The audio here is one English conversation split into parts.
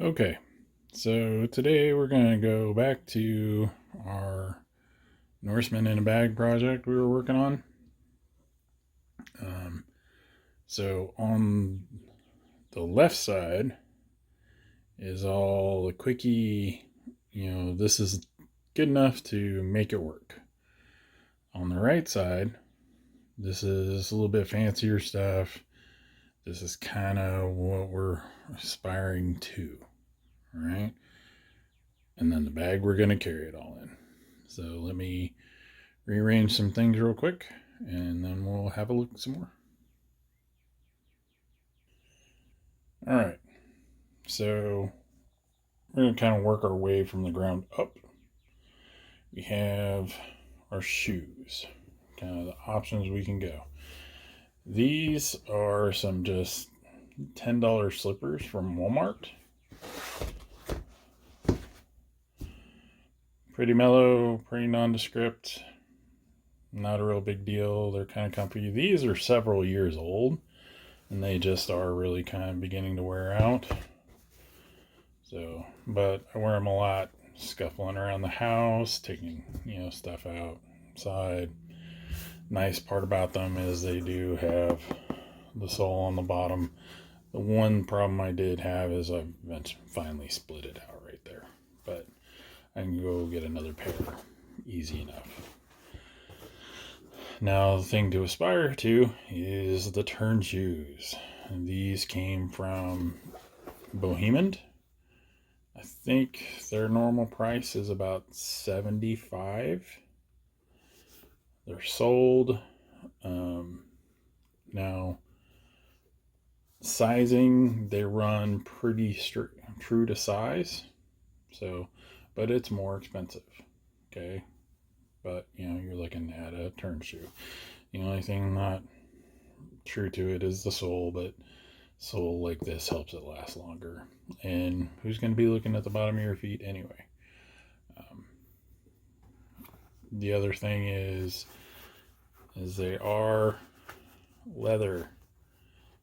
Okay, so today we're going to go back to our Norseman in a bag project we were working on. Um, so on the left side is all the quickie, this is good enough to make it work. On the right side, this is a little bit fancier stuff. This is kind of what we're aspiring to, right? And then the bag, we're going to carry it all in. So let me rearrange some things real quick and then we'll have a look some more. All right, so we're going to kind of work our way from the ground up. We have our shoes, kind of the options we can go. These are some just $10 slippers from Walmart. Pretty mellow, pretty nondescript, not a real big deal. They're kind of comfy. These are several years old and they just are really kind of beginning to wear out. So, but I wear them a lot, scuffling around the house, taking, stuff outside. Nice part about them is they do have the sole on the bottom. The one problem I did have is I've finally split it out right there, but I can go get another pair easy enough. Now the thing to aspire to is the turn shoes. And these came from Bohemian. I think their normal price is about $75. They're sold. Now, sizing, they run pretty true to size. So, but it's more expensive. Okay. But, you're looking at a turn shoe. The only thing not true to it is the sole, but sole like this helps it last longer. And who's going to be looking at the bottom of your feet anyway? The other thing is they are leather,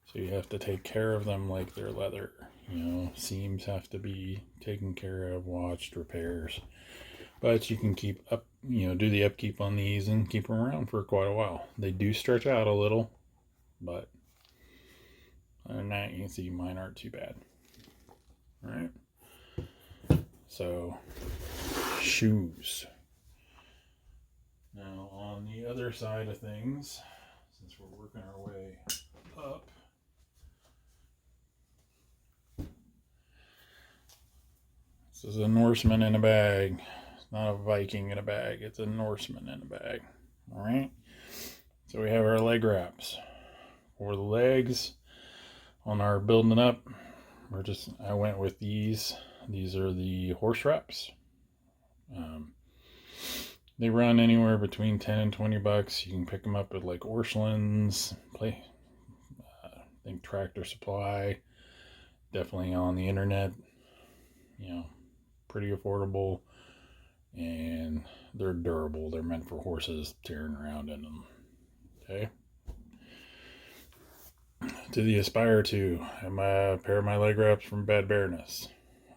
so you have to take care of them like they're leather. Seams have to be taken care of, watched, repairs. But you can keep up, do the upkeep on these and keep them around for quite a while. They do stretch out a little, but other than that, you can see mine aren't too bad. All right. So, shoes. Now, on the other side of things, since we're working our way up, this is a Norseman in a bag. It's not a Viking in a bag, it's a Norseman in a bag. All right. So we have our leg wraps. For the legs, on our building up, I went with these. These are the horse wraps. They run anywhere between 10 and 20 bucks. You can pick them up at like Orscheln's, I think Tractor Supply, definitely on the internet. Pretty affordable, and they're durable. They're meant for horses tearing around in them. Okay. To the aspire to, have a pair of my leg wraps from Bad Bareness.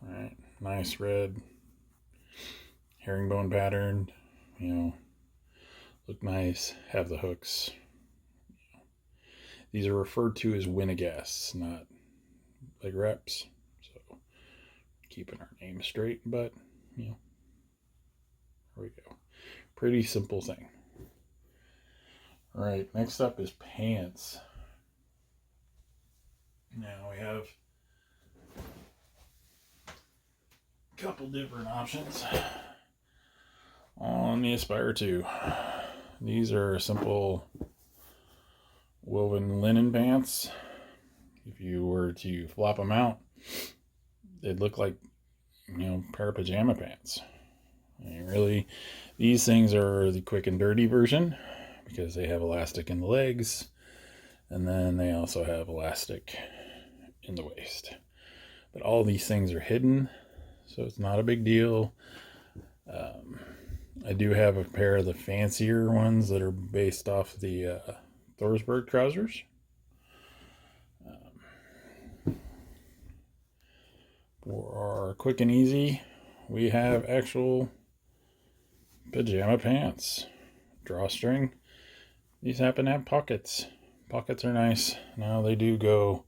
All right, nice red herringbone patterned. Look nice. Have the hooks. These are referred to as Winnegasts, not leg wraps. So keeping our name straight, but here we go. Pretty simple thing. All right, next up is pants. Now we have a couple different options on the Aspire 2. These are simple woven linen pants. If you were to flop them out, they'd look like, a pair of pajama pants. And really, these things are the quick and dirty version because they have elastic in the legs, and then they also have elastic in the waist. But all these things are hidden, so it's not a big deal. I do have a pair of the fancier ones that are based off the Thorsberg trousers. For our quick and easy, we have actual pajama pants. Drawstring. These happen to have pockets. Pockets are nice. Now they do go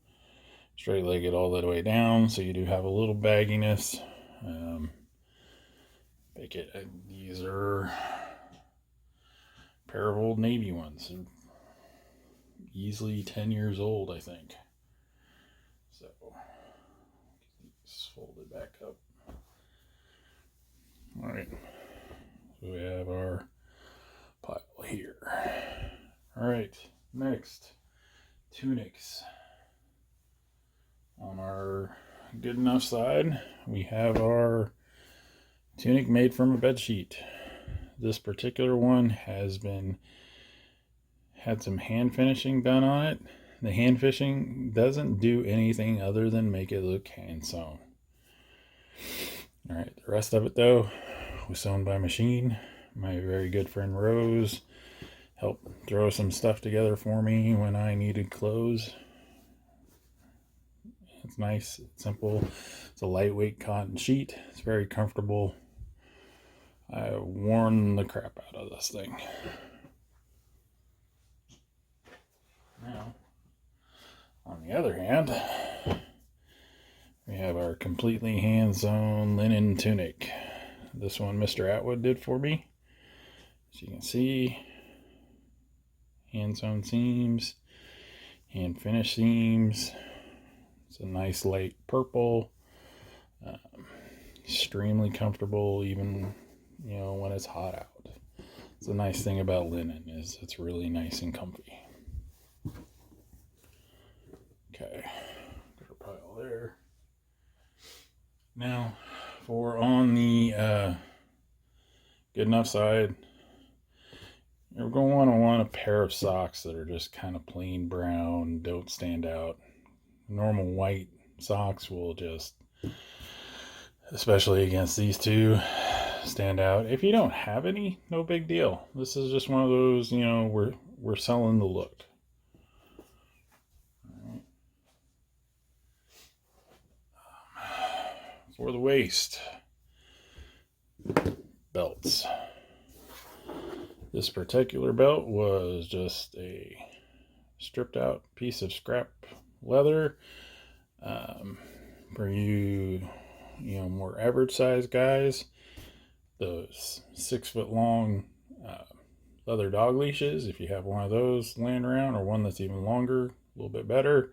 straight-legged all the way down, so you do have a little bagginess. These are a pair of Old Navy ones. Easily 10 years old, I think. So, these folded back up. Alright, so we have our pile here. Alright, next, tunics. On our good enough side, we have our tunic made from a bed sheet. This particular one had some hand finishing done on it. The hand finishing doesn't do anything other than make it look hand sewn. Alright, the rest of it though was sewn by machine. My very good friend Rose helped throw some stuff together for me when I needed clothes. It's nice, it's simple. It's a lightweight cotton sheet. It's very comfortable. I worn the crap out of this thing. Now, on the other hand, we have our completely hand-sewn linen tunic. This one Mr. Atwood did for me. As you can see, hand-sewn seams, hand-finished seams. It's a nice light purple. Extremely comfortable, even when it's hot out. It's a nice thing about linen is it's really nice and comfy. Okay, got a pile there. Now, for on the good enough side, you're going to want a pair of socks that are just kind of plain brown, don't stand out. Normal white socks will just, especially against these two, stand out. If you don't have any, no big deal. This is just one of those, we're selling the look. For the waist, belts. This particular belt was just a stripped out piece of scrap leather. For you more average size guys, those 6 foot long leather dog leashes, if you have one of those laying around, or one that's even longer, a little bit better.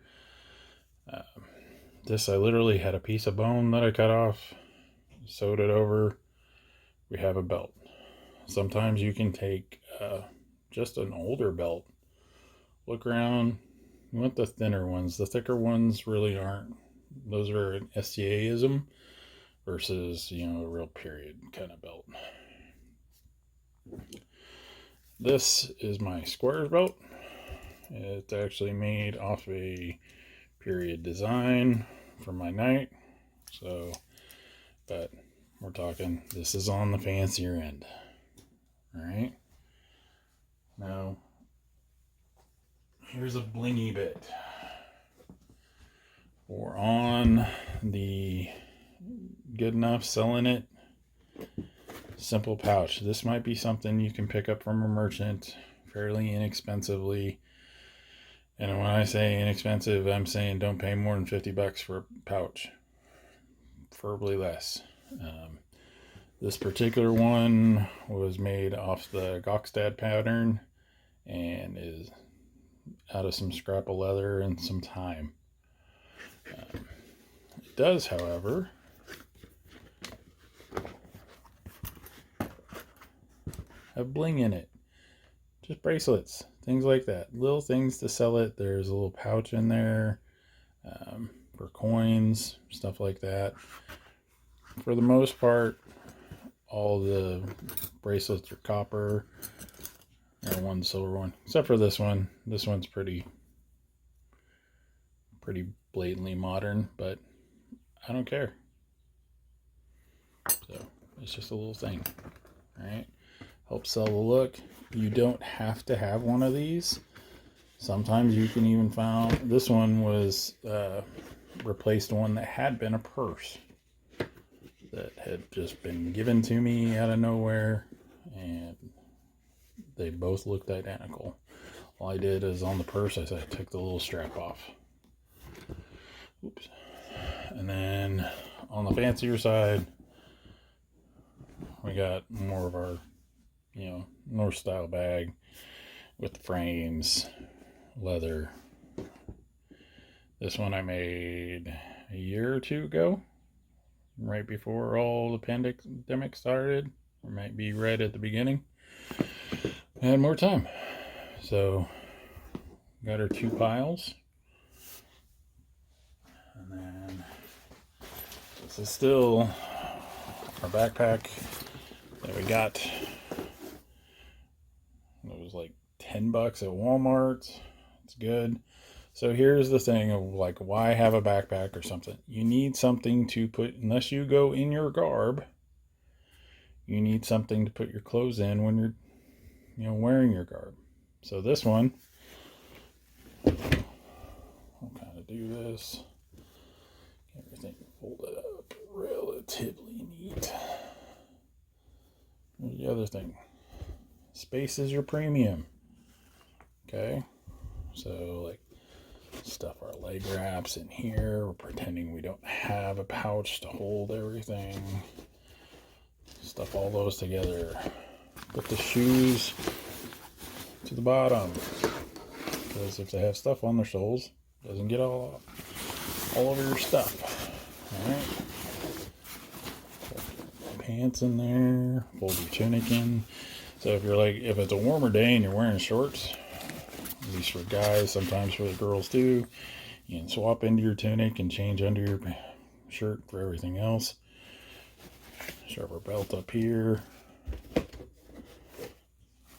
This, I literally had a piece of bone that I cut off, sewed it over. We have a belt. Sometimes you can take just an older belt. Look around. You want the thinner ones. The thicker ones really aren't. Those are an STA-ism versus, a real period kind of belt. This is my squares belt. It's actually made off a period design for my night. So, but we're talking, this is on the fancier end. Alright. Now, here's a blingy bit. We're on the good enough selling it simple pouch. This might be something you can pick up from a merchant fairly inexpensively. And when I say inexpensive, I'm saying don't pay more than $50 for a pouch. Preferably less. This particular one was made off the Gokstad pattern and is out of some scrap of leather and some time. It does, however, have bling in it. Just bracelets, things like that. Little things to sell it. There's a little pouch in there for coins, stuff like that. For the most part, all the bracelets are copper. And one silver one, except for this one. This one's pretty blatantly modern, but I don't care. So it's just a little thing. All right, help sell the look. You don't have to have one of these. Sometimes you can even find, this one was replaced one that had been a purse. that had just been given to me out of nowhere, and they both looked identical. All I did is on the purse, I took the little strap off. Oops. And then on the fancier side, we got more of our, Norse style bag with the frames, leather. This one I made a year or two ago, right before all the pandemic started, or might be right at the beginning. I had more time, so got our 2 piles, and then this is still our backpack that we got. It was like $10 at Walmart. It's good. So here's the thing of like, why have a backpack or something? You need something to put, unless you go in your garb, you need something to put your clothes in when you're, wearing your garb. So this one, I'll kind of do this. Everything folded up relatively neat. Here's the other thing. Space is your premium. Okay? So like, stuff our leg wraps in here. We're pretending we don't have a pouch to hold everything. Stuff all those together. Put the shoes to the bottom, because if they have stuff on their soles, it doesn't get all over your stuff. Alright. Pants in there. Fold your tunic in. So if it's a warmer day and you're wearing shorts, at least for guys, sometimes for the girls too, you can swap into your tunic and change under your shirt for everything else. Shove our belt up here.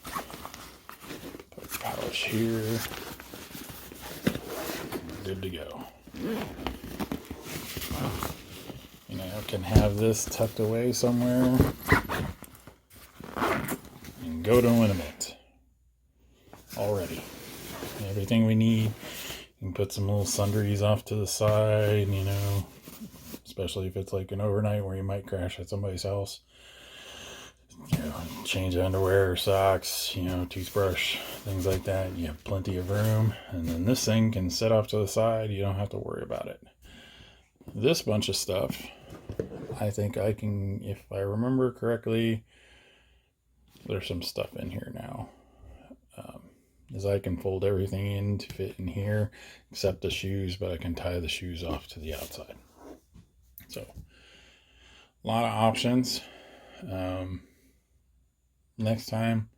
Put a pouch here. Good to go. Can have this tucked away somewhere and go to an event already. Everything we need. You can put some little sundries off to the side, especially if it's like an overnight where you might crash at somebody's house. Change underwear, socks, toothbrush, things like that. You have plenty of room. And then this thing can sit off to the side. You don't have to worry about it. This bunch of stuff, I think I can, if I remember correctly, there's some stuff in here now. Is I can fold everything in to fit in here, except the shoes, but I can tie the shoes off to the outside. So, a lot of options. Next time,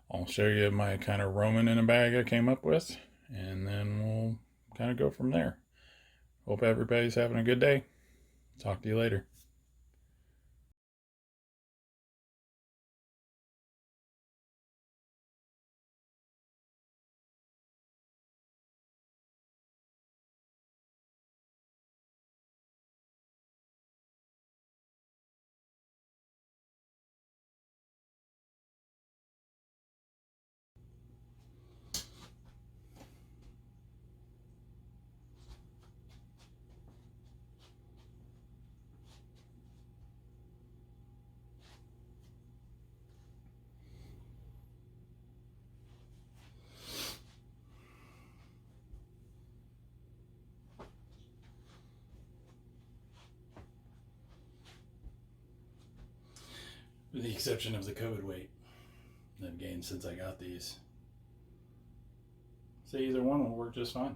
I'll show you my kind of roaming in a bag I came up with, and then we'll kind of go from there. Hope everybody's having a good day. Talk to you later. With the exception of the COVID weight that I've gained since I got these. So either one will work just fine.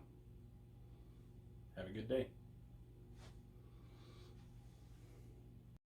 Have a good day.